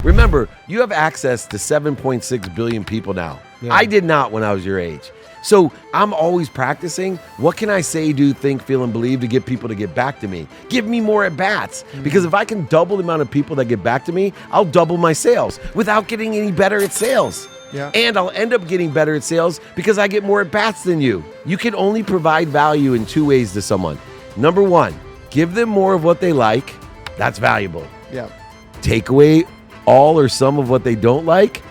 Remember, you have access to 7.6 billion people now. Yeah. I did not when I was your age. So I'm always practicing. What can I say, do, think, feel, and believe to get people to get back to me? Give me more at-bats. Because if I can double the amount of people that get back to me, I'll double my sales without getting any better at sales. Yeah. And I'll end up getting better at sales because I get more at-bats than you. You can only provide value in two ways to someone. Number one, give them more of what they like. That's valuable. Yeah. Take away all or some of what they don't like.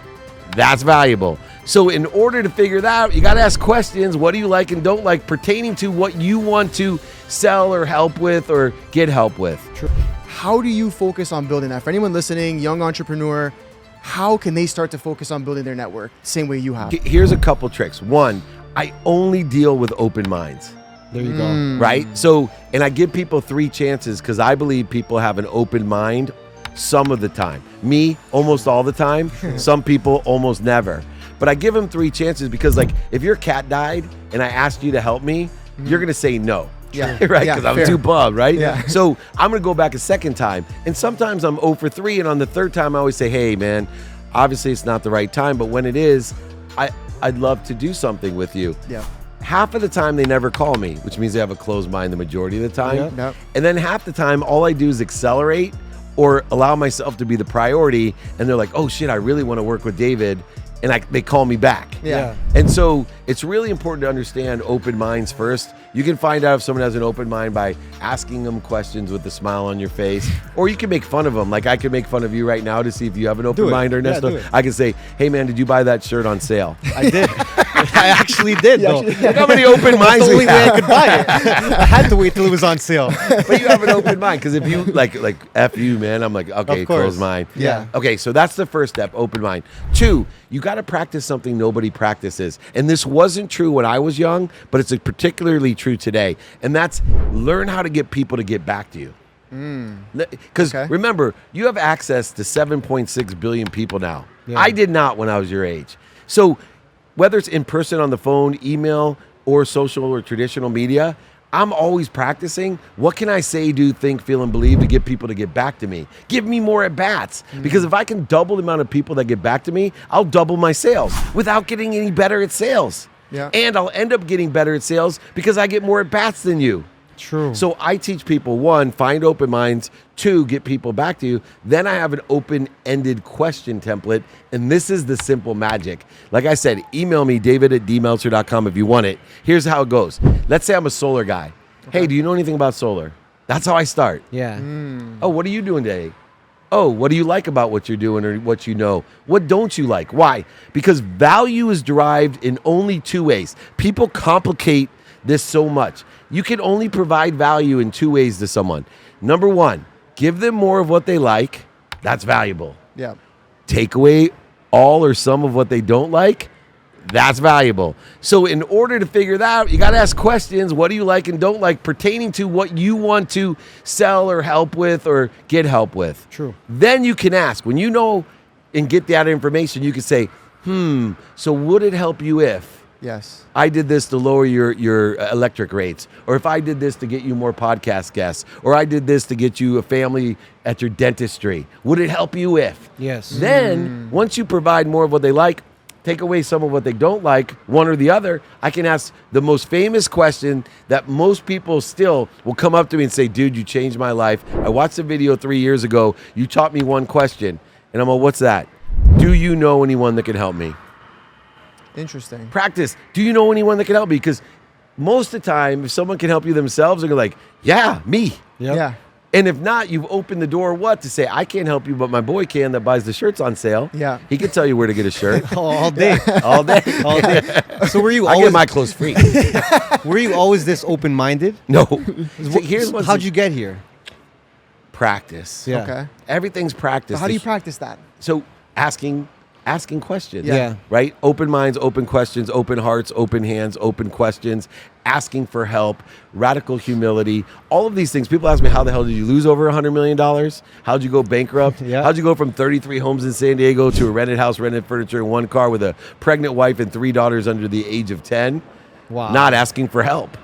That's valuable. So in order to figure that out, you got to ask questions. What do you like and don't like pertaining to what you want to sell or help with or get help with? True. How do you focus on building that? For anyone listening, young entrepreneur, how can they start to focus on building their network the same way you have? Here's a couple tricks. One, I only deal with open minds. There you go. Right? So, and I give people 3 chances because I believe people have an open mind some of the time. Me, almost all the time. Some people, almost never. But I give them 3 chances because, like, if your cat died and I asked you to help me, you're going to say no. Yeah. Right? Because I'm too bummed, right? Yeah. So I'm going to go back a second time. And sometimes I'm 0 for 3. And on the third time, I always say, hey, man, obviously it's not the right time. But when it is, I'd love to do something with you. Yeah. Half of the time, they never call me, which means they have a closed mind the majority of the time. Yeah. Yep. And then half the time, all I do is accelerate or allow myself to be the priority. And they're like, oh, shit, I really want to work with David. And they call me back. Yeah. And so it's really important to understand open minds first. You can find out if someone has an open mind by asking them questions with a smile on your face, or you can make fun of them. Like I can make fun of you right now to see if you have an open mind, Ernesto. Yeah, I can say, hey man, did you buy that shirt on sale? I did. I actually did, though. Look how many open minds That's the only we way I have. could buy it. I had to wait till it was on sale. But you have an open mind, because if you like F you, man, I'm like, okay, Of course. close mind. Yeah. Okay, so that's the first step, open mind. 2, you got to practice something nobody practices. And this wasn't true when I was young, but it's particularly true today. And that's learn how to get people to get back to you. Because remember, you have access to 7.6 billion people now. Yeah. I did not when I was your age. So whether it's in person, on the phone, email, or social or traditional media, I'm always practicing. What can I say, do, think, feel, and believe to get people to get back to me? Give me more at-bats. Because if I can double the amount of people that get back to me, I'll double my sales without getting any better at sales. Yeah. And I'll end up getting better at sales because I get more at-bats than you. True. So I teach people, 1, find open minds, 2, get people back to you. Then I have an open-ended question template, and this is the simple magic. Like I said, email me, david@dmeltzer.com if you want it. Here's how it goes. Let's say I'm a solar guy. Hey, do you know anything about solar? That's how I start. Yeah. Oh, what are you doing today? Oh, what do you like about what you're doing or what you know? What don't you like? Why? Because value is derived in only 2 ways. People complicate this so much. You can only provide value in 2 ways to someone. Number 1, give them more of what they like. That's valuable. Yeah. Take away all or some of what they don't like. That's valuable. So in order to figure that out, you got to ask questions. What do you like and don't like pertaining to what you want to sell or help with or get help with? True. Then you can ask. When you know and get that information, you can say, so would it help you if Yes. I did this to lower your electric rates, or if I did this to get you more podcast guests, or I did this to get you a family at your dentistry? Would it help you if? Yes. Then, once you provide more of what they like, take away some of what they don't like, one or the other, I can ask the most famous question that most people still will come up to me and say, dude, you changed my life. I watched a video 3 years ago. You taught me one question. And I'm like, what's that? Do you know anyone that can help me? Interesting. Practice. Do you know anyone that can help me? Because most of the time, if someone can help you themselves, they're like, yeah, me. Yep. Yeah. And if not, you've opened the door to say, I can't help you, but my boy can that buys the shirts on sale. Yeah. He can tell you where to get a shirt. All day. All day. All day. So were you I get always my clothes free. this open-minded? No. See, here's what's How'd you get here? practice. Yeah. Okay. Everything's practice. So how do you practice that? So asking questions. Yeah. Right? Open minds, open questions, open hearts, open hands, open questions, asking for help, radical humility, all of these things. People ask me, how the hell did you lose over $100 million? How'd you go bankrupt? Yeah. How'd you go from 33 homes in San Diego to a rented house, rented furniture, and 1 car with a pregnant wife and 3 daughters under the age of 10? Wow. Not asking for help,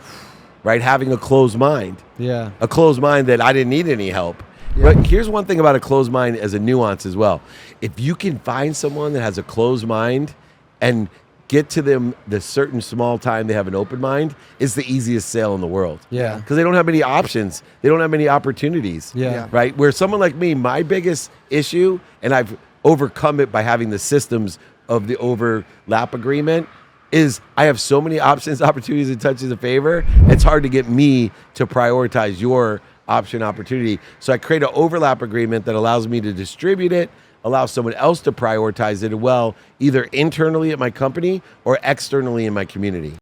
right? Having a closed mind. Yeah. A closed mind that I didn't need any help. But here's one thing about a closed mind as a nuance as well. If you can find someone that has a closed mind and get to them the certain small time they have an open mind, it's the easiest sale in the world. Yeah. Because they don't have many options. They don't have many opportunities. Yeah. Right? Where someone like me, my biggest issue, and I've overcome it by having the systems of the overlap agreement, is I have so many options, opportunities, and touches of favor, it's hard to get me to prioritize your option opportunity. So I create an overlap agreement that allows me to distribute it, allows someone else to prioritize it well, either internally at my company or externally in my community.